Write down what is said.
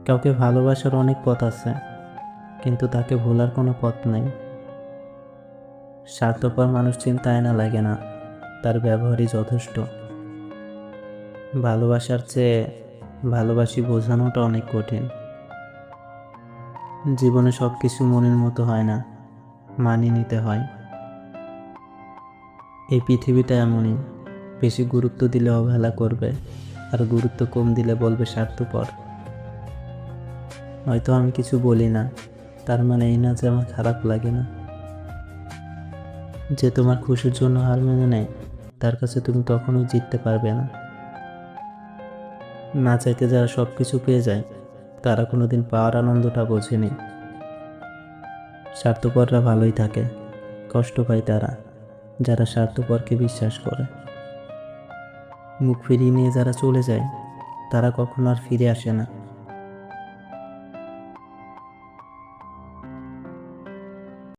কাউকে ভালোবাসার অনেক পথ আছে, কিন্তু তাকে ভোলার কোনো পথ নেই। স্বার্থপর মানুষ চিন্তায় না লাগে না, তার ব্যবহারই যথেষ্ট। ভালোবাসার চেয়ে ভালোবাসি বোঝানোটা অনেক কঠিন। জীবনে সব কিছু মনের মতো হয় না, মানিয়ে নিতে হয়। এই পৃথিবীটা এমনই, বেশি গুরুত্ব দিলে অবহেলা করবে, আর গুরুত্ব কম দিলে বলবে স্বার্থপর। হয়তো আমি কিছু বলি না, তার মানে এই না যে আমার খারাপ লাগে না। যে তোমার খুশির জন্য হার মেনে নেয়, তার কাছে তুমি কখনোই জিততে পারবে না। না চাইতে যারা সব কিছু পেয়ে যায়, তারা কোনোদিন পাওয়ার আনন্দটা বোঝেনি। স্বার্থপররা ভালোই থাকে, কষ্ট পায় তারা যারা স্বার্থপরকে বিশ্বাস করে। মুখ ফিরিয়ে নিয়ে যারা চলে যায়, তারা কখনো আর ফিরে আসে না।